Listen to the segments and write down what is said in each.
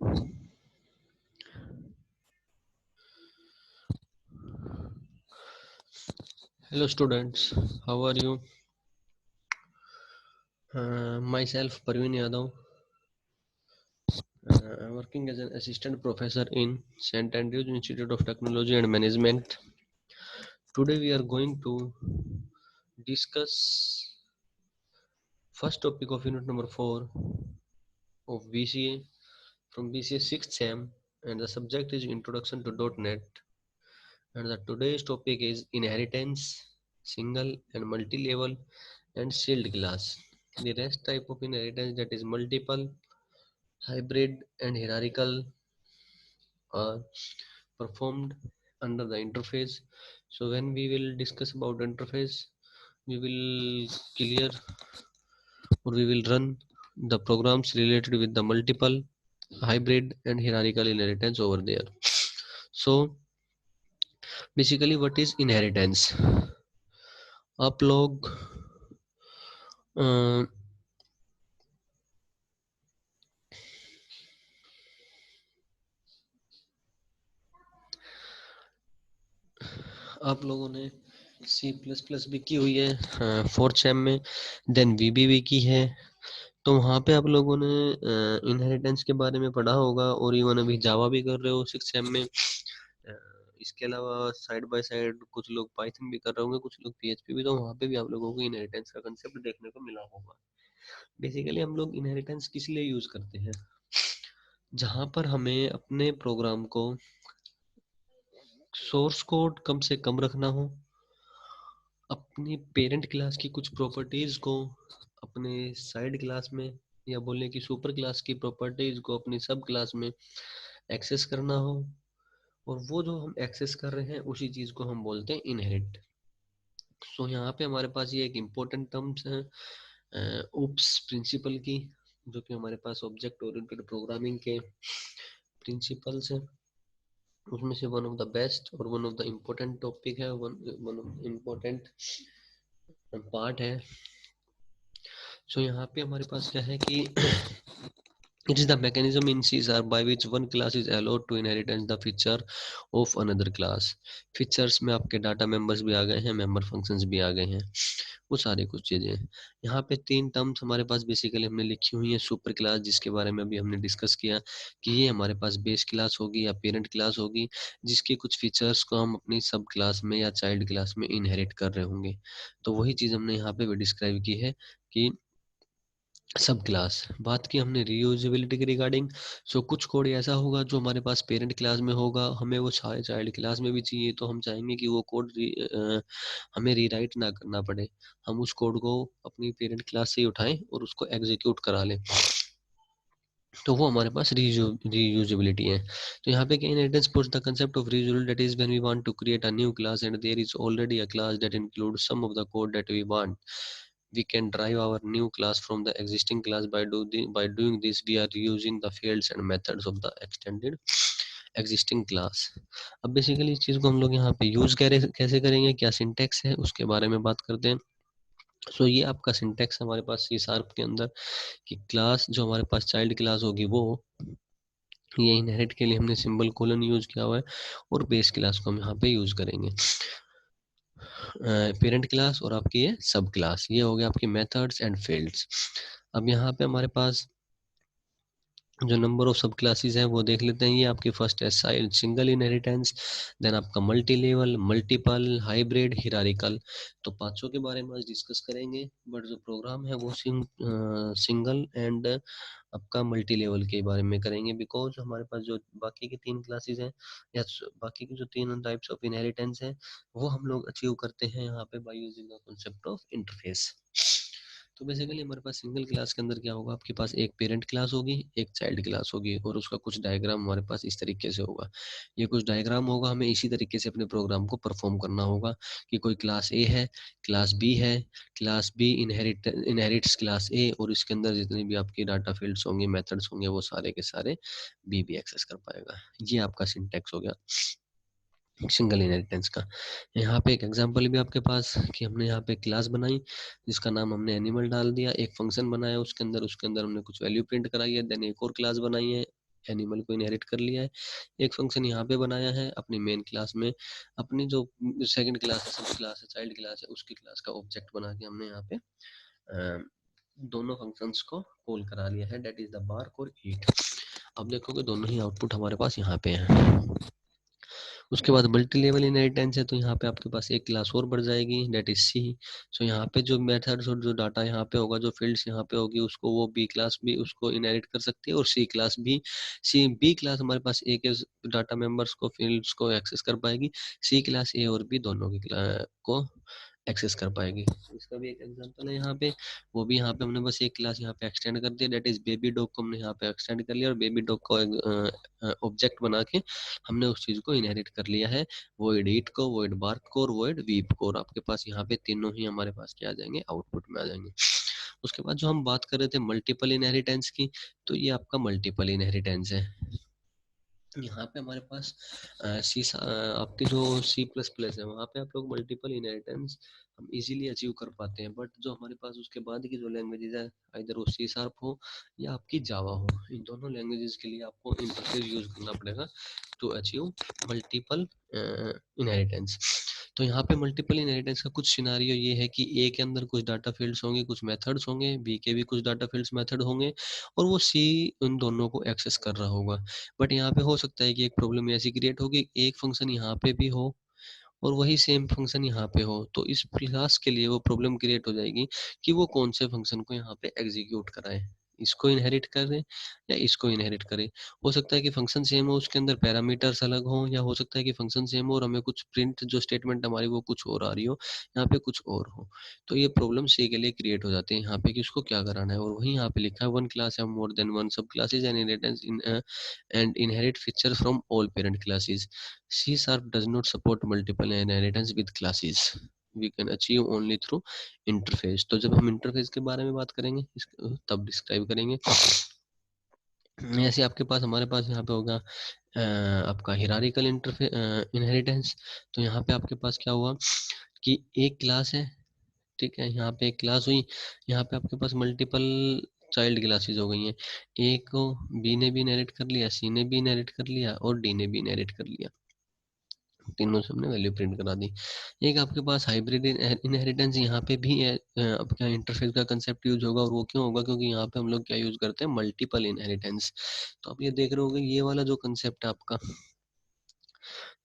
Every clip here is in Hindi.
Hello students, how are you? Myself Parveen Yadav. I'm working as an assistant professor in St. Andrews Institute of Technology and Management. Today we are going to discuss first topic of unit number 4 of BCA from BCA 6th SEM, and the subject is Introduction to .NET, and the today's topic is inheritance, single and multi-level and shield class. The rest type of inheritance, that is multiple, hybrid and hierarchical, are performed under the interface. So when we will discuss about interface, we will clear or we will run the programs related with the multiple, hybrid and hierarchical inheritance over there. So basically what is inheritance? आप लोग अ, आप लोगों ने C++ भी की हुई है 4th सेम में, देन VB भी की है, तो वहाँ पे आप लोगों ने इनहेरिटेंस के बारे में पढ़ा होगा, और इवन अभी जावा भी कर रहे हो 6th सेम में। इसके अलावा साइड बाय साइड कुछ लोग पाइथन भी कर रहे होंगे, कुछ लोग PHP भी, तो वहाँ पे भी आप लोगों को इनहेरिटेंस का कंसेप्ट देखने को मिला होगा। बेसिकली हम लोग इनहेरिटेंस किस लिए यूज करते हैं? जहाँ पर हमें अपने प्रोग्राम को सोर्स कोड कम से कम रखना हो, अपनी पेरेंट क्लास की कुछ प्रॉपर्टीज को अपने साइड क्लास में, या बोले कि सुपर क्लास की प्रॉपर्टीज को अपनी सब क्लास में एक्सेस करना हो, और वो जो हम एक्सेस कर रहे हैं उसी चीज को हम बोलते हैं इनहेरिट। सो यहाँ पे हमारे पास ये एक इम्पोर्टेंट टर्म्स है ओप्स प्रिंसिपल की, जो कि हमारे पास ऑब्जेक्ट ओरिएंटेड प्रोग्रामिंग के प्रिंसिपल्स हैं। उसमें से वन ऑफ द बेस्ट और one of the important topic है, one of the important part है। सो यहाँ पे हमारे पास क्या है कि it is the mechanism in C# by which one class is allowed to inherit the feature of another class. Features में आपके डाटा मेंबर्स भी आ गए हैं, मेंबर फंक्शंस भी आ गए हैं, वो सारी कुछ चीजें हैं। यहाँ पे 3 टर्म्स हमारे पास बेसिकली हमने लिखी हुई है। सुपर क्लास, जिसके बारे में अभी हमने डिस्कस किया कि ये हमारे पास बेस क्लास होगी या पेरेंट क्लास होगी, जिसके कुछ फीचर्स को हम अपनी सब क्लास में या चाइल्ड क्लास में इनहेरिट कर रहे होंगे। तो वही चीज हमने यहाँ पे भी डिस्क्राइब की है कि सब क्लास। बात की हमने रीयूजेबिलिटी के रिगार्डिंग। सो कुछ कोड ऐसा होगा जो हमारे पास पेरेंट क्लास में होगा, हमें वो चाइल्ड क्लास में भी चाहिए, तो हम चाहेंगे कि वो कोड हमें रीराइट ना करना पड़े, हम उस कोड को अपनी पेरेंट क्लास से ही उठाएं और उसको एग्जीक्यूट करा लें, तो वो हमारे पास रीयूजेबिलिटी है। तो यहाँ पे क्या inheritance puts the concept of reusability, that is when we want to create a new class and there is already a class that includes some of the code that we want, we can drive our new class from the existing class. By doing this we are reusing the fields and methods of the extended existing class. अब बेसिकली इस चीज को हम लोग यहाँ पे यूज कैसे करेंगे, क्या सिंटेक्स है उसके बारे में बात करते हैं। सो ये आपका सिंटेक्स हमारे पास C# के अंदर कि क्लास जो हमारे पास चाइल्ड क्लास होगी वो, ये इनहेरिट के लिए हमने सिंबल कोलन यूज किया हुआ है, और बेस क्लास को हम यहाँ पे यूज करेंगे पेरेंट क्लास, और आपकी ये सब क्लास। ये हो गया आपकी मेथड्स एंड फील्ड्स। अब यहाँ पे हमारे पास जो नंबर ऑफ सब क्लासेस हैं वो देख लेते हैं। ये आपकी फर्स्ट है सिंगल इनहेरिटेंस, देन आपका multi level, multiple, hybrid, hierarchical. तो पांचों के बारे में आज डिस्कस करेंगे, बट जो प्रोग्राम है वो सिंगल एंड आपका मल्टी लेवल के बारे में करेंगे, बिकॉज हमारे पास जो बाकी की 3 क्लासेस हैं या बाकी की जो 3 टाइप्स ऑफ इनहेरिटेंस हैं वो हम लोग अचीव करते हैं यहाँ पे by using the concept of interface. तो बेसिकली हमारे पास सिंगल क्लास के अंदर क्या होगा, आपके पास एक पेरेंट क्लास होगी, एक चाइल्ड क्लास होगी, और उसका कुछ डायग्राम हमारे पास इस तरीके से होगा। ये कुछ डायग्राम होगा, हमें इसी तरीके से अपने प्रोग्राम को परफॉर्म करना होगा कि कोई क्लास ए है, क्लास बी है, class B inherits class A, और इसके अंदर जितने भी आपके डाटा फील्ड्स होंगे, मेथड्स होंगे, वो सारे के सारे बी भी एक्सेस कर पाएगा। ये आपका सिंटैक्स हो गया सिंगल इनहेरिटेंस का। यहाँ पे एक एग्जांपल भी आपके पास कि हमने यहाँ पे क्लास बनाई जिसका नाम हमने एनिमल डाल दिया, एक फंक्शन बनाया उसके अंदर हमने कुछ वैल्यू प्रिंट कराई है, देन एक और क्लास बनाई है एनिमल को इनहेरिट कर लिया है, एक फंक्शन यहाँ पे बनाया है अपनी मेन क्लास में, अपनी जो सेकंड क्लास है, सब क्लास है, चाइल्ड क्लास है, उसकी क्लास का ऑब्जेक्ट बना के हमने यहाँ पे दोनों फंक्शंस को कॉल करा लिया है, डेट इज द बार्क और ईट। अब देखोगे दोनों ही आउटपुट हमारे पास यहाँ पे हैं। उसके बाद मल्टी लेवल इनहेरिटेंस है, तो यहाँ पे आपके पास एक क्लास और बढ़ जाएगी, डेट इज सी। सो यहाँ पे जो मेथड्स और जो डाटा यहाँ पे होगा, जो फील्ड्स यहाँ पे होगी, उसको वो बी क्लास भी उसको इनहेरिट कर सकती है, और सी क्लास भी। सी बी क्लास हमारे पास ए के डाटा मेंबर्स को, फील्ड्स को एक्सेस कर पाएगी, सी क्लास ए और बी दोनों की को एक्सेस कर पाएगी। इसका भी एक एग्जांपल है यहाँ पे, वो भी यहाँ पे हमने बस एक क्लास यहाँ पे एक्सटेंड कर दिया, डेट इज बेबी डॉग को हमने यहाँ पे एक्सटेंड कर लिया, और बेबी डॉग को ऑब्जेक्ट बना के हमने उस चीज को इनहेरिट कर लिया है, वॉइड ईट को, वॉइड बार्क को और वॉइड वीप को, और आपके पास यहाँ पे तीनों ही हमारे पास क्या आ जाएंगे, आउटपुट में आ जाएंगे। उसके बाद जो हम बात कर रहे थे मल्टीपल इनहेरिटेंस की, तो ये आपका मल्टीपल इनहेरिटेंस है। यहाँ पे हमारे पास आपकी जो सी प्लस प्लस है, वहाँ पे आप लोग मल्टीपल इनहेरिटेंस हम इजीली अचीव कर पाते हैं, बट जो हमारे पास उसके बाद की जो लैंग्वेजेस है, इधर वो सी शार्प हो या आपकी जावा हो, इन दोनों लैंग्वेजेस के लिए आपको इंटरफेस यूज करना पड़ेगा टू अचीव मल्टीपल इनहेरिटेंस। तो यहाँ पे मल्टीपल इनहेरिटेंस का कुछ सिनारियो ये है कि ए के अंदर कुछ डाटा फील्ड्स होंगे, कुछ मेथड्स होंगे, बी के भी कुछ डाटा फील्ड्स मेथड होंगे, और वो सी उन दोनों को एक्सेस कर रहा होगा। बट यहाँ पे हो सकता है कि एक प्रॉब्लम ऐसी क्रिएट होगी, एक फंक्शन यहाँ पे भी हो और वही सेम फंक्शन यहाँ पे हो, तो इस क्लास के लिए वो प्रॉब्लम क्रिएट हो जाएगी कि वो कौन से फंक्शन को यहाँ पे एग्जीक्यूट कराए, इसको इनहेरिट करे या इसको इनहेरिट करे। हो सकता है कि फंक्शन सेम हो, उसके अंदर पैरामीटर्स अलग हो, या हो सकता है कि फंक्शन सेम हो और हमें कुछ प्रिंट जो स्टेटमेंट हमारी वो कुछ और आ रही हो, यहाँ पे कुछ और हो, तो ये प्रॉब्लम सी के लिए क्रिएट हो जाती है यहाँ पे कि उसको क्या कराना है। और वहीं यहाँ पे लिखा है वन क्लास है मोर देन वन सब classes and inheritance in and inherit features from all parent classes. C Sharp does not support multiple inheritance with classes. We can achieve only through interface. तो जब हम इंटरफेस के बारे में बात करेंगे तब डिस्क्राइब करेंगे। ऐसे आपके पास हमारे पास यहाँ पे होगा आपका हिरारिकल इंटरफेस इनहेरिटेंस। तो यहाँ पे आपके पास क्या हुआ कि एक क्लास है, ठीक है, यहाँ पे एक क्लास हुई, यहाँ पे आपके पास मल्टीपल चाइल्ड क्लासेस हो गई हैं, ए को बी ने भी इनहेरिट कर लिया, सी ने भी इनहेरिट कर लिया और डी ने भी इनहेरिट कर लिया, तीनों से हमने वैल्यू प्रिंट करा दी। एक आपके पास हाइब्रिड इनहेरिटेंस यहाँ पे भी है, आपका इंटरफेस का कंसेप्ट यूज होगा, और वो क्यों होगा, क्योंकि यहाँ पे हम लोग क्या यूज करते हैं, मल्टीपल इनहेरिटेंस। तो आप ये देख रहे होगे, ये वाला जो कंसेप्ट है आपका,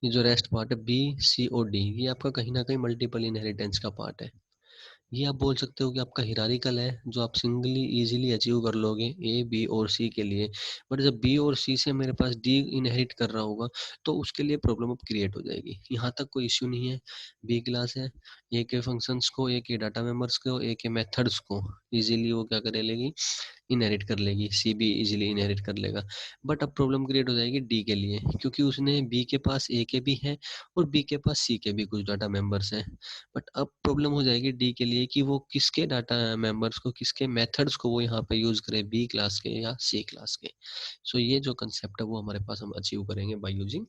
ये जो रेस्ट पार्ट है बी सी और डी, ये आपका कहीं ना कहीं मल्टीपल इनहेरिटेंस का पार्ट है। ये आप बोल सकते हो कि आपका हिरारिकल है, जो आप सिंगली इजीली अचीव कर लोगे ए बी और सी के लिए, बट जब बी और सी से मेरे पास डी इनहेरिट कर रहा होगा तो उसके लिए प्रॉब्लम अब क्रिएट हो जाएगी। यहाँ तक कोई इश्यू नहीं है, बी क्लास है, ए के फंक्शंस को, ए के डाटा मेंबर्स को, ए के मेथड्स को इजीली वो क्या कर लेगी, इनहेरिट कर लेगी, सी भी इजीली इनहेरिट कर लेगा। बट अब प्रॉब्लम क्रिएट हो जाएगी डी के लिए, क्योंकि उसने बी के पास ए के भी है और बी के पास सी के भी कुछ डाटा मेंबर्स हैं। बट अब प्रॉब्लम हो जाएगी डी के लिए कि वो किसके डाटा मेंबर्स को, किसके मेथड्स को वो यहाँ पे यूज करे, बी क्लास के या सी क्लास के। सो ये जो कंसेप्ट है वो हमारे पास हम अचीव करेंगे बाय यूजिंग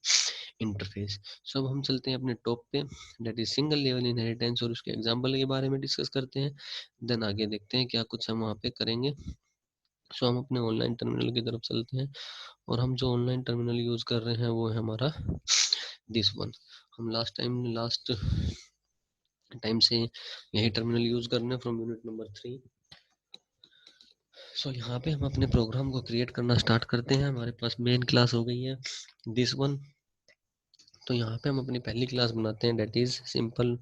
इंटरफेस। सो अब हम चलते हैं अपने टॉप पे, that is single level inheritance, और उसके एग्जांपल के बारे में डिस्कस करते हैं, देन आगे देखते हैं क्या कुछ हम वहाँ पे करेंगे। सो हम अपने ऑनलाइन टर्मिनल की तरफ चलते हैं, और हम जो ऑनलाइन टर्मिनल यूज कर रहे हैं वो है हमारा दिस वन। हम लास्ट टाइम से यही टर्मिनल यूज कर रहे हैं फ्रॉम यूनिट नंबर 3। सो यहाँ पे हम अपने प्रोग्राम को क्रिएट करना स्टार्ट करते हैं। हमारे पास मेन क्लास हो गई है दिस वन, तो यहाँ पे हम अपनी पहली क्लास बनाते हैं, that is simple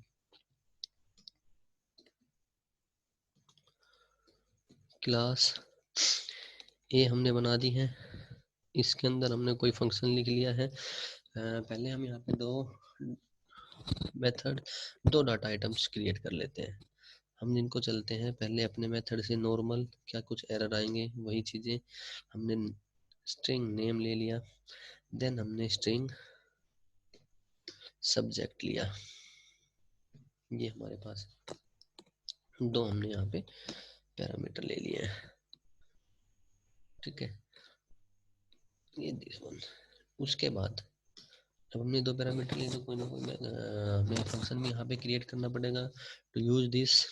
class A हमने बना दी है। इसके अंदर हमने कोई फंक्शन लिख लिया है। पहले हम यहाँ पे दो मेथड, दो डाटा आइटम्स क्रिएट कर लेते हैं। हम जिनको चलते हैं पहले अपने मेथड से नॉर्मल, क्या कुछ एरर आएंगे वही चीज़ें। हमने स्ट्रिंग नेम ले लिया, देन हमने स्ट्रिंग सब्जेक्ट लिया, ये हमारे पास दो हमने यहाँ पे पैरामीटर ले लिए हैं, ठीक है, ये दिस वन। उसके बाद जब हमने दो पैरामीटर लिए तो कोई ना कोई हमें फंक्शन भी यहाँ पे क्रिएट करना पड़ेगा to use this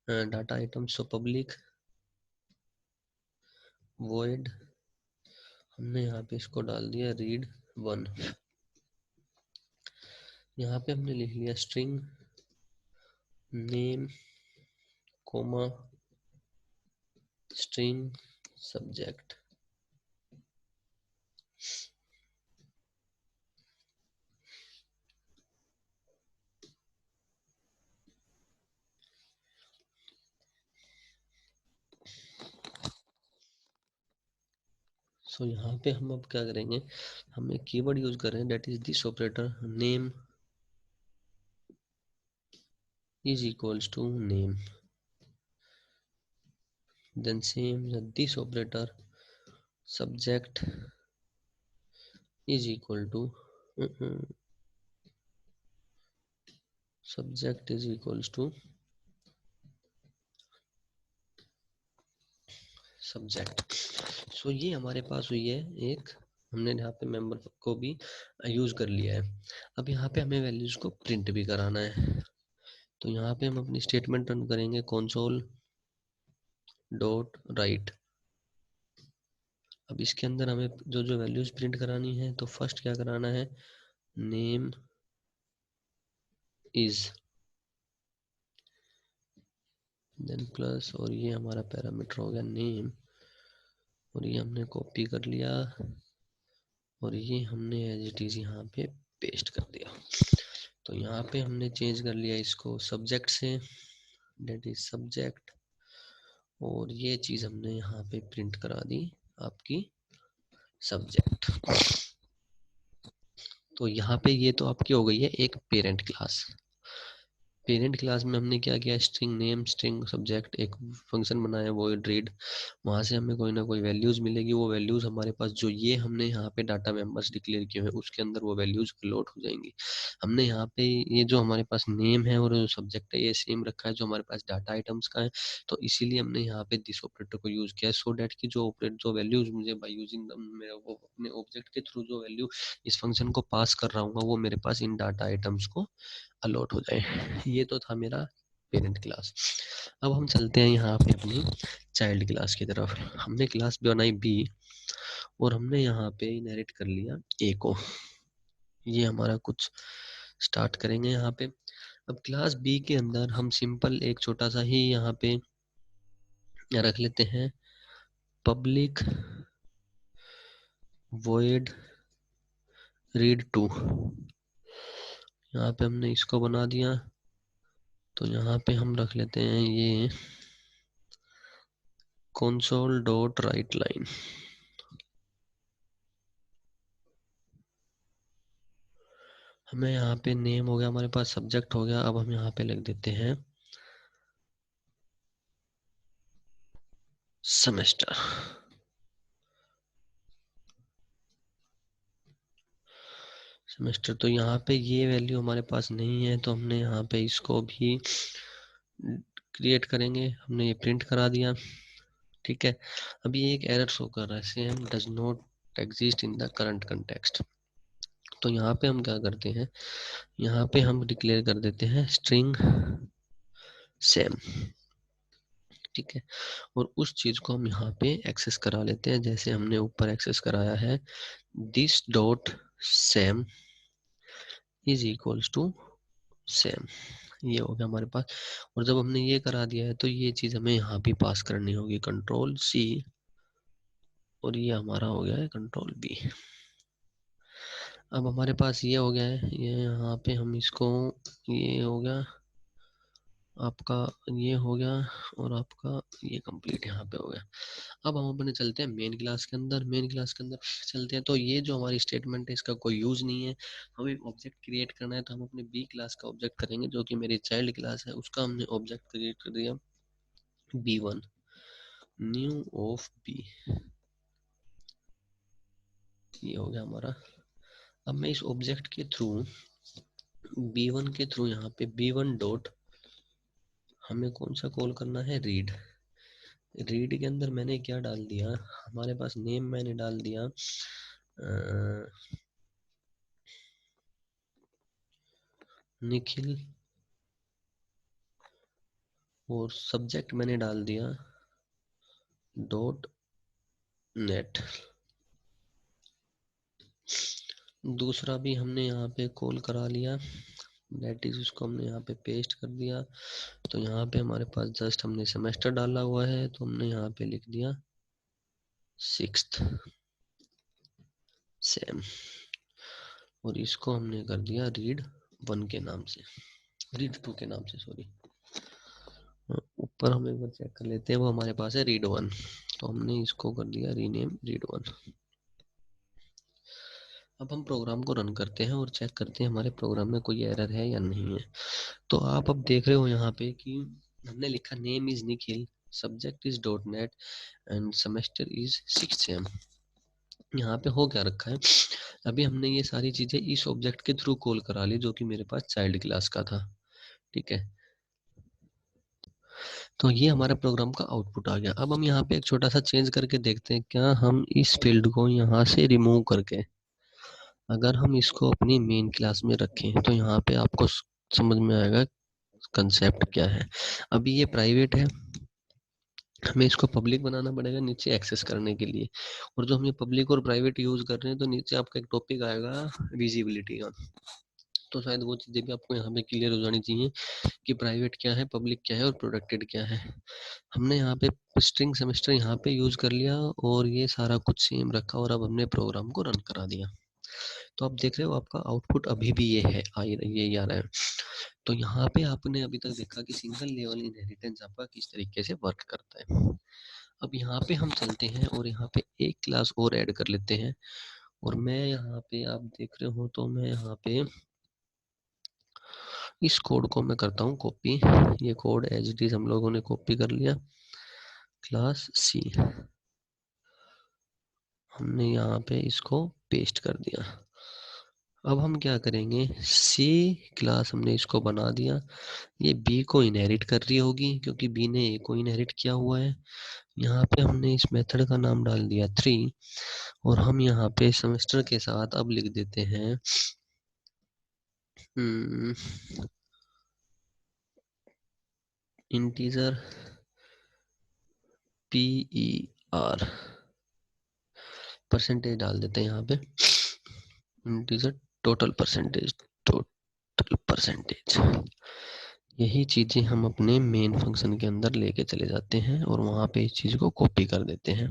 data item. So public void हमने यहाँ पे इसको डाल दिया रीड 1। यहाँ पे हमने लिख लिया string name comma string subject. So यहाँ पे हम अब क्या करेंगे, हम एक कीवर्ड यूज कर रहे हैं that is this operator name is equals to name, then same this operator subject is equal to subject is equals to subject. So ये हमारे पास हुई है एक, हमने यहाँ पे मेंबर को भी यूज कर लिया है। अब यहाँ पे हमें वैल्यूज को प्रिंट भी कराना है, तो यहाँ पे हम अपनी स्टेटमेंट रन करेंगे console डॉट राइट। अब इसके अंदर हमें जो जो वैल्यूज प्रिंट करानी है, तो फर्स्ट क्या कराना है, नेम इज, देन प्लस, और ये हमारा पैरामीटर हो गया नेम, और ये हमने कॉपी कर लिया और ये हमने एज इट इज यहाँ पे पेस्ट कर दिया। तो यहाँ पे हमने चेंज कर लिया इसको सब्जेक्ट से, डेट इज सब्जेक्ट, और ये चीज हमने यहाँ पे प्रिंट करा दी आपकी सब्जेक्ट। तो यहाँ पे ये तो आपकी हो गई है एक पेरेंट क्लास। पेरेंट क्लास में हमने क्या किया, स्ट्रिंग नेम स्ट्रिंग सब्जेक्ट एक फंक्शन बनाया वो रीड, वहाँ से हमें कोई ना कोई वैल्यूज मिलेगी, वो वैल्यूज हमारे पास जो ये हमने यहाँ पे डाटा मेंबर्स डिक्लेयर किए हैं उसके अंदर वो वैल्यूज लोड हो जाएंगी। हमने यहाँ पे ये जो हमारे पास नेम है और जो सब्जेक्ट है ये सेम रखा है जो हमारे पास डाटा आइटम्स का है, तो इसीलिए हमने यहाँ पे दिस ऑपरेटर को यूज किया है, सो डेट की जो वैल्यूज मुझे बाय यूजिंग मेरा वो अपने ऑब्जेक्ट के थ्रू जो वैल्यू इस फंक्शन को पास कर रहा हूँ वो मेरे पास इन डाटा आइटम्स को अलॉट हो जाए। ये तो था मेरा पेरेंट क्लास। अब हम चलते हैं यहाँ पे अपनी चाइल्ड क्लास की तरफ। हमने क्लास बनाई बी और हमने यहाँ पे इनहेरिट कर लिया ए को। ये हमारा कुछ स्टार्ट करेंगे यहाँ पे। अब क्लास बी के अंदर हम सिंपल एक छोटा सा ही यहाँ पे रख लेते हैं पब्लिक वॉइड रीड टू। यहाँ पे हमने इसको बना दिया, तो यहाँ पे हम रख लेते हैं ये console डॉट राइट लाइन। हमें यहाँ पे नेम हो गया, हमारे पास सब्जेक्ट हो गया। अब हम यहाँ पे लिख देते हैं सेमेस्टर। सेमेस्टर तो यहाँ पे ये वैल्यू हमारे पास नहीं है, तो हमने यहाँ पे इसको भी क्रिएट करेंगे। हमने ये प्रिंट करा दिया, ठीक है। अभी एक एरर शो कर रहा है, same does not exist in the current context. तो यहाँ पे हम क्या करते हैं, यहाँ पे हम डिक्लेयर कर देते हैं स्ट्रिंग सेम, ठीक है। और उस चीज को हम यहाँ पे एक्सेस करा लेते हैं, जैसे हमने ऊपर एक्सेस कराया है this dot same is equals to same. ये हो गया हमारे पास। और जब हमने ये करा दिया है तो ये चीज हमें यहाँ पे पास करनी होगी कंट्रोल सी, और ये हमारा हो गया है कंट्रोल बी। अब हमारे पास ये हो गया है, ये यहाँ पे हम इसको, ये हो गया आपका, ये हो गया, और आपका ये कंप्लीट यहाँ पे हो गया। अब हम अपने चलते हैं मेन क्लास के अंदर। मेन क्लास के अंदर चलते हैं, तो ये जो हमारी स्टेटमेंट है इसका कोई यूज नहीं है। हमें एक ऑब्जेक्ट क्रिएट करना है, तो हम अपने बी क्लास का ऑब्जेक्ट करेंगे जो कि मेरी चाइल्ड क्लास है, उसका हमने ऑब्जेक्ट क्रिएट कर दिया B1 न्यू ऑफ बी। ये हो गया हमारा। अब मैं इस ऑब्जेक्ट के थ्रू B1 के थ्रू यहाँ पे B1 डॉट हमें कौन सा कॉल करना है, रीड। रीड के अंदर मैंने क्या डाल दिया, हमारे पास नेम मैंने डाल दिया निखिल, और सब्जेक्ट मैंने डाल दिया डॉट नेट। दूसरा भी हमने यहाँ पे कॉल करा लिया, दैट इज उसको हमने यहाँ पे पेस्ट कर दिया। तो यहाँ पे हमारे पास जस्ट हमने सेमेस्टर डाला हुआ है, तो हमने यहाँ पे लिख दिया 6th सेम, और इसको हमने कर दिया रीड 1 के नाम से, रीड 2 के नाम से, सॉरी। ऊपर हम एक बार चेक कर लेते हैं, वो हमारे पास है रीड 1, तो हमने इसको कर दिया रीनेम रीड 1। अब हम प्रोग्राम को रन करते हैं और चेक करते हैं हमारे प्रोग्राम में कोई एरर है या नहीं है। तो आप अब देख रहे हो यहाँ पे कि हमने लिखा name is Nikhil, subject is dot net end semester is 6th same. यहाँ पे हो क्या रखा है, अभी हमने ये सारी चीजें इस ऑब्जेक्ट के थ्रू कॉल करा ली जो कि मेरे पास चाइल्ड क्लास का था, ठीक है। तो ये हमारे प्रोग्राम का आउटपुट आ गया। अब हम यहाँ पे एक छोटा सा चेंज करके देखते हैं, क्या हम इस फील्ड को यहाँ से रिमूव करके अगर हम इसको अपनी मेन क्लास में रखें तो यहाँ पे आपको समझ में आएगा कंसेप्ट क्या है। अभी ये प्राइवेट है, हमें इसको पब्लिक बनाना पड़ेगा नीचे एक्सेस करने के लिए। और जो हम ये पब्लिक और प्राइवेट यूज कर रहे हैं, तो नीचे आपका एक टॉपिक आएगा विजिबिलिटी का। तो शायद वो चीजें भी आपको यहाँ पे क्लियर हो जानी चाहिए कि प्राइवेट क्या है, पब्लिक क्या है और प्रोटेक्टेड क्या है। हमने यहाँ पे स्ट्रिंग सेमेस्टर यहाँ पे यूज कर लिया और ये सारा कुछ सेम रखा, और अब हमने प्रोग्राम को रन करा दिया। तो आप देख रहे हो आपका आउटपुट अभी भी ये है, ये आ रहा है। तो यहाँ पे आपने अभी तक देखा कि सिंगल लेवल इनहेरिटेंस आपका किस तरीके से वर्क करता है। अब यहाँ पे हम चलते हैं और यहाँ पे एक क्लास और ऐड कर लेते हैं, और मैं यहाँ पे आप देख रहे हो तो मैं यहाँ पे इस कोड को मैं करता हूँ कॉपी। ये कोड एज इट इज हम लोगों ने कॉपी कर लिया, क्लास सी हमने यहाँ पे इसको पेस्ट कर दिया। अब हम क्या करेंगे, सी क्लास हमने इसको बना दिया, ये बी को इनहेरिट कर रही होगी क्योंकि बी ने ए को इनहेरिट किया हुआ है। यहाँ पे हमने इस मेथड का नाम डाल दिया 3, और हम यहाँ पे सेमेस्टर के साथ अब लिख देते हैं इंटीजर PER, परसेंटेज डाल देते हैं यहाँ पे, integer total percentage, total percentage. यही चीजें हम अपने मेन फंक्शन के अंदर लेके चले जाते हैं और वहां पे इस चीज को कॉपी कर देते हैं।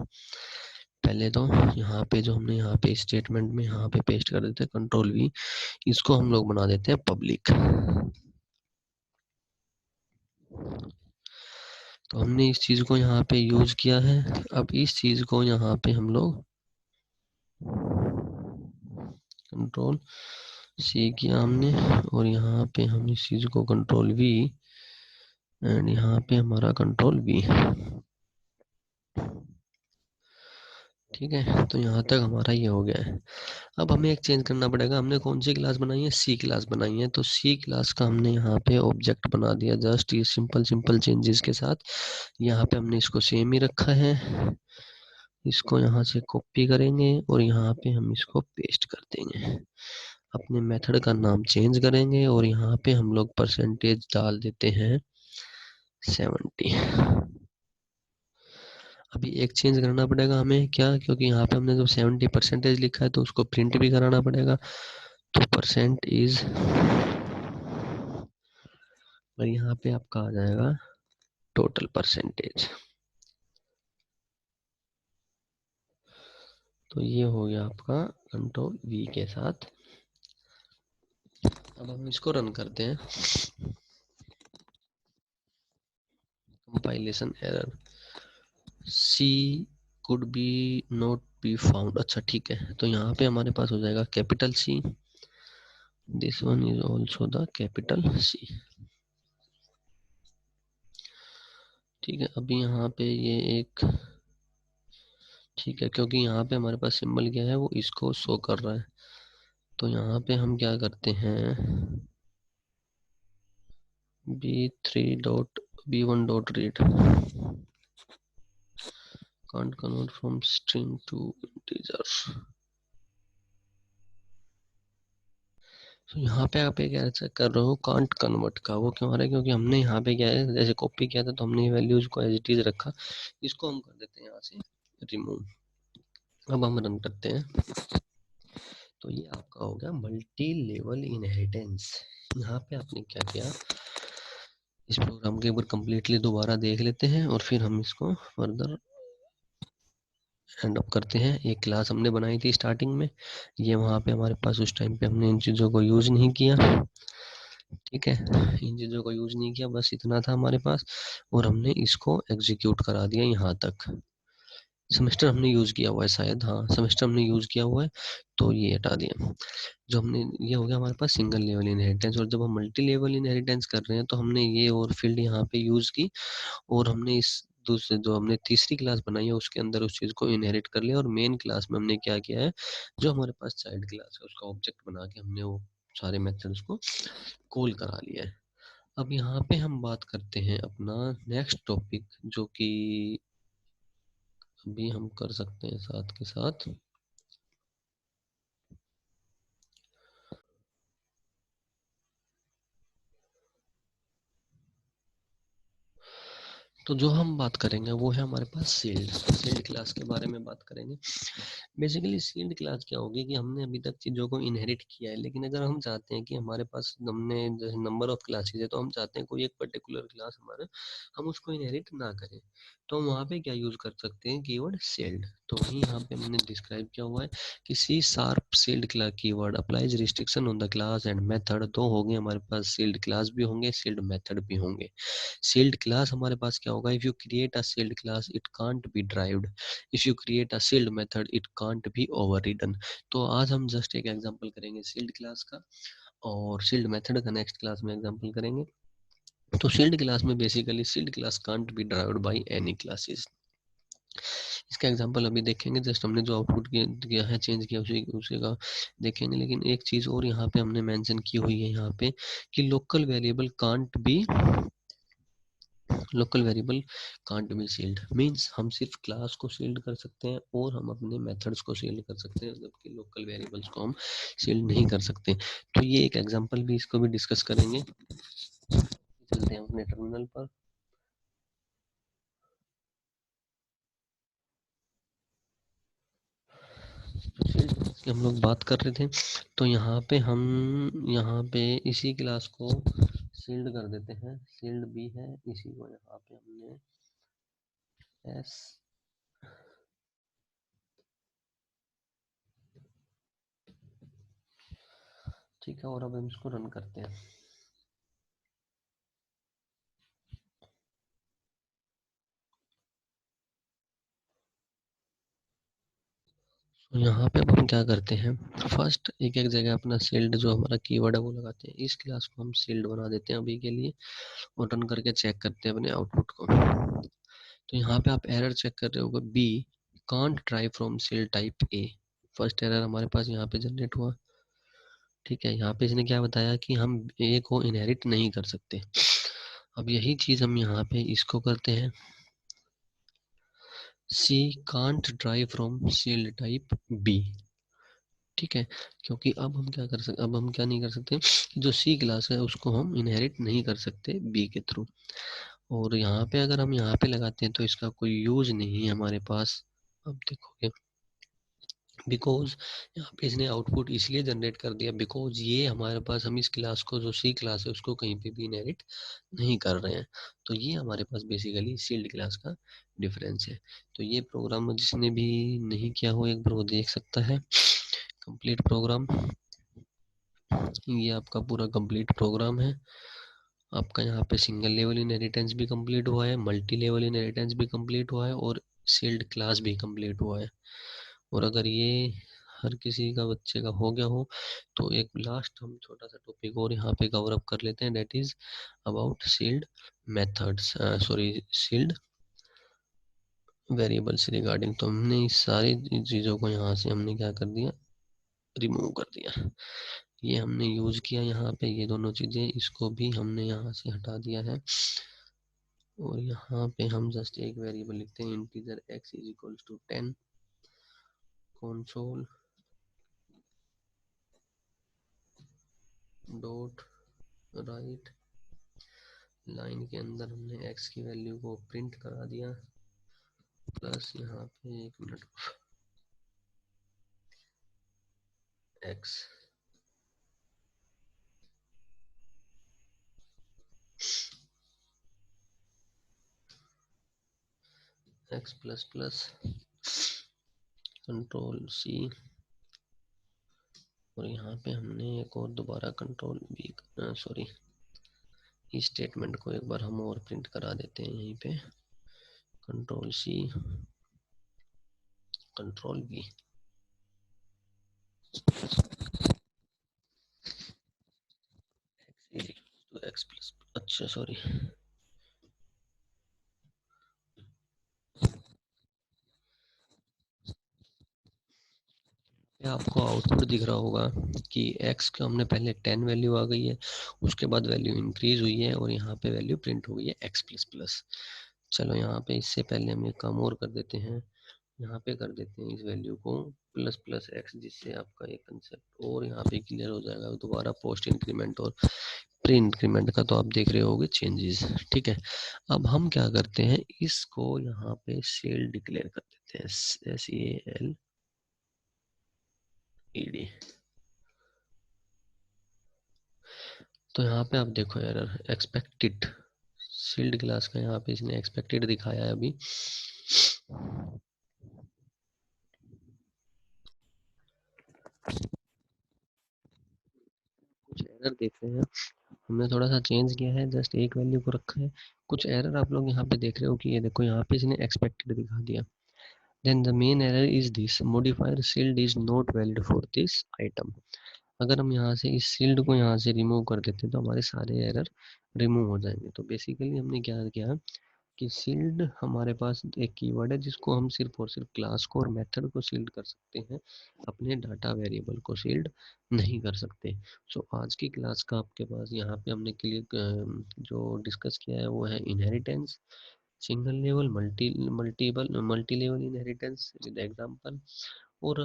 पहले तो यहाँ पे जो हमने यहाँ पे स्टेटमेंट में यहाँ पे पेस्ट कर देते हैं कंट्रोल V, इसको हम लोग बना देते हैं पब्लिक। तो हमने इस चीज को यहाँ पे यूज किया है। अब इस चीज को यहाँ पे हम लोग कंट्रोल C किया हमने, और यहाँ पे हम इस चीज को कंट्रोल V, एंड यहाँ पे हमारा कंट्रोल V, ठीक है। तो यहाँ तक हमारा ये हो गया है। अब हमें एक चेंज करना पड़ेगा, हमने कौन सी क्लास बनाई है, सी क्लास बनाई है। तो सी क्लास का हमने यहाँ पे ऑब्जेक्ट बना दिया, जस्ट ये सिंपल सिंपल चेंजेस के साथ। यहाँ पे हमने इसको सेम ही रखा है, इसको यहाँ से कॉपी करेंगे और यहाँ पे हम इसको पेस्ट कर देंगे। अपने मेथड का नाम चेंज करेंगे और यहाँ पे हम लोग परसेंटेज डाल देते हैं 70। अभी एक चेंज करना पड़ेगा हमें, क्या, क्योंकि यहाँ पे हमने जो 70% लिखा है तो उसको प्रिंट भी कराना पड़ेगा। तो परसेंट इज, और यहाँ पे आपका आ जाएगा टोटल परसेंटेज। तो ये हो गया आपका कंट्रोल V के साथ। अब हम इसको रन करते हैं, compilation error, C could be not be found। अच्छा ठीक है, तो यहाँ पे हमारे पास हो जाएगा capital C, this one is also the capital C, ठीक है। अभी यहाँ पे ये एक, ठीक है, क्योंकि यहाँ पे हमारे पास सिंबल क्या है वो इसको शो कर रहा है। तो यहाँ पे हम क्या करते हैं, b3.b1.read can't convert from string to integer। तो यहाँ पे आप एक ऐसा कर रहे हो कांट कन्वर्ट का, वो क्यों आ रहा है, क्योंकि हमने यहाँ पे क्या है, जैसे कॉपी किया था तो हमने वैल्यूज को एज इट इज रखा, इसको हम कर देते हैं यहाँ से रिमूव। अब हम रन करते हैं, तो ये आपका हो गया मल्टी लेवल इनहेरिटेंस। यहाँ पे आपने क्या किया, इस प्रोग्राम को एक बार कम्प्लीटली दोबारा देख लेते हैं और फिर हम इसको फर्दर एंड अप करते हैं। एक क्लास हमने बनाई थी स्टार्टिंग में, ये वहाँ पे हमारे पास उस टाइम पे हमने इन चीज़ों को यूज़ नहीं किया, ठीक है, इन चीज़ों को यूज़ नहीं किया, बस इतना था हमारे पास, और हमने इसको एग्जीक्यूट करा दिया यहाँ तक। सेमेस्टर हमने यूज़ किया हुआ है शायद, हाँ सेमेस्टर हमने यूज़ किया हुआ है, तो ये हटा दिया। जो हमने, ये हो गया हमारे पास सिंगल लेवल इनहेरिटेंस। और जब हम मल्टी लेवल इनहेरिटेंस कर रहे हैं तो हमने ये और फील्ड यहाँ पे यूज़ की, और हमने इस दूसरे जो हमने तीसरी क्लास बनाई है उसके अंदर उस चीज़ को इनहेरिट कर लिया, और मेन क्लास में हमने क्या किया है, जो हमारे पास चाइल्ड क्लास है उसका ऑब्जेक्ट बना के हमने वो सारे मेथड्स को कॉल करा लिया है। अब यहाँ पे हम बात करते हैं अपना नेक्स्ट टॉपिक, जो कि अभी हम कर सकते हैं साथ के साथ। तो जो हम बात करेंगे वो है हमारे पास सील्ड क्लास के बारे में बात करेंगे। बेसिकली सील्ड क्लास क्या होगी कि हमने अभी तक चीज़ों को इनहेरिट किया है, लेकिन अगर हम चाहते हैं कि हमारे पास हमने जैसे नंबर ऑफ क्लासेज है, तो हम चाहते हैं कोई एक पर्टिकुलर क्लास हमारा हम उसको इनहेरिट ना करें, तो हम वहाँ पे क्या यूज़ कर सकते हैं, कीवर्ड सील्ड। तो वही यहाँ पे हमने डिस्क्राइब किया हुआ है कि C sharp sealed class keyword applies restriction on the class and method. दो हो गए हमारे पास, सील्ड क्लास भी होंगे, सील्ड मेथड भी होंगे। sealed class हमारे पास क्या होगा, if you create a sealed class it can't be derived, if you create a sealed method it can't be overridden। तो आज हम जस्ट एक एग्जांपल करेंगे sealed class का, और sealed method का नेक्स्ट क्लास में एग्जांपल करेंगे। तो sealed क्लास में basically sealed class can't be derived by any classes। इसका एग्जांपल अभी देखेंगे, जस्ट हमने जो आउटपुट किया है चेंज किया उसी का देखेंगे। लेकिन एक चीज़ और यहाँ पे हमने मेंशन की हुई है यहाँ पे कि local variable can't be, local variable can't be sealed, means हम सिर्फ क्लास को सील्ड कर सकते हैं और हम अपने मेथड्स को सील्ड कर सकते हैं, जबकि लोकल वेरिएबल्स को हम सील्ड नहीं कर सकते। तो ये एक एग्जांपल भी, इसको भी डिस्कस करेंगे। चलते हैं अपने टर्मिनल पर। सील्ड की हम लोग बात कर रहे थे, तो यहाँ पे हम यहाँ पे इसी क्लास को सील्ड कर देते हैं, सील्ड भी है, इसी को यहाँ पे हमने एस, ठीक है, और अब हम इसको रन करते हैं। तो यहाँ पे अब हम क्या करते हैं, फर्स्ट एक एक जगह अपना सील्ड जो हमारा कीवर्ड है वो लगाते हैं। इस क्लास को हम सील्ड बना देते हैं अभी के लिए, और रन करके चेक करते हैं अपने आउटपुट को। तो यहाँ पे आप एरर चेक कर रहे होगे, B can't try from sealed type A. First error हमारे पास यहाँ पे जनरेट हुआ, ठीक है। यहाँ पे इसने क्या बताया कि हम ए को इनहेरिट नहीं कर सकते। अब यही चीज हम यहाँ पे इसको करते हैं, C can't derive from sealed type B, ठीक है। क्योंकि अब हम क्या कर सकते, अब हम क्या नहीं कर सकते, जो सी क्लास है उसको हम इनहेरिट नहीं कर सकते बी के थ्रू। और यहाँ पे अगर हम यहाँ पे लगाते हैं तो इसका कोई यूज नहीं है हमारे पास। अब देखोगे, बिकॉज यहाँ पे इसने आउटपुट इसलिए जनरेट कर दिया बिकॉज ये हमारे पास, हम इस क्लास को जो सी क्लास है उसको कहीं पे भी इनहेरिट नहीं कर रहे हैं। तो ये हमारे पास बेसिकली सील्ड क्लास का डिफरेंस है। तो ये प्रोग्राम जिसने भी नहीं किया हो एक बार वो देख सकता है कंप्लीट प्रोग्राम। ये आपका पूरा कंप्लीट प्रोग्राम है। आपका यहाँ पे सिंगल लेवल इनहेरिटेंस भी कंप्लीट हुआ है, मल्टी लेवल इनहेरिटेंस भी कंप्लीट हुआ है, और सील्ड क्लास भी कंप्लीट हुआ है। और अगर ये हर किसी का बच्चे का हो गया हो तो एक लास्ट हम छोटा सा टॉपिक और यहाँ पे कवर अप कर लेते हैं, that is about sealed methods, sorry sealed variables regarding. तो हमने इस सारी चीज़ों को यहाँ से हमने क्या कर दिया, रिमूव कर दिया। ये हमने यूज किया यहाँ पे, ये दोनों चीजें, इसको भी हमने यहाँ से हटा दिया है। और यहाँ पे हम जस्ट एक वेरिएबल लिखते हैं, integer x is equals to 10, console dot write, line के अंदर हमने x की वैल्यू को प्रिंट करा दिया, प्लस यहाँ पे एक minute X X plus plus control C, और यहाँ पे हमने एक और दोबारा कंट्रोल बी, सॉरी इस स्टेटमेंट को एक बार हम और प्रिंट करा देते हैं यहीं पे, control C control B. X plus, अच्छा सॉरी, आपको आउटपुट दिख रहा होगा कि x का हमने पहले 10 वैल्यू आ गई है, उसके बाद वैल्यू इंक्रीज हुई है और यहाँ पे वैल्यू प्रिंट हो गई है x प्लस प्लस। चलो यहाँ पे इससे पहले हम एक काम और कर देते हैं, यहाँ पे कर देते हैं इस वैल्यू को प्लस प्लस एक्स, जिससे आपका ये कंसेप्ट और यहाँ पे क्लियर हो जाएगा। दोबारा पोस्ट इंक्रीमेंट और प्री इंक्रीमेंट का तो आप देख रहे होगे चेंजेस, ठीक है। अब हम क्या करते हैं, इसको यहाँ पे सेल डिक्लेयर कर देते हैं, SALED। तो यहाँ पे आप देखो एरर एक्सपेक्टेड, सील्ड क्लास का यहाँ पे इसने एक्सपेक्टेड दिखाया है अभी। कुछ एरर देख रहे हैं, हमने थोड़ा सा चेंज किया है, जस्ट एक वैल्यू को रखा है। कुछ एरर आप लोग यहाँ पे देख रहे हो कि ये देखो यहाँ पे इसने एक्सपेक्टेड दिखा दिया। Then the main error is this, modifier sealed is not valid for this item. अगर हम यहाँ से इस सील्ड को यहाँ से रिमूव कर देते तो हमारे सारे एरर रिमूव हो जाएंगे। तो बेसिकली हमने क्या किया कि सील्ड हमारे पास एक कीवर्ड है जिसको हम सिर्फ और सिर्फ क्लास को और मेथड को सील्ड कर सकते हैं, अपने डाटा वेरिएबल को सील्ड नहीं कर सकते। सो आज की क्लास का आपके पास यहाँ पे हमने क्लियर जो डिस्कस किया है वो है inheritance, single level multi level inheritance with example, और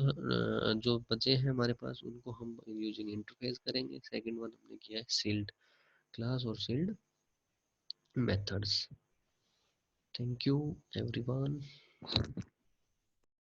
जो बचे हैं हमारे पास उनको हम यूजिंग इंटरफेस करेंगे। सेकंड वन हमने किया है सील्ड क्लास और sealed methods. Thank you everyone.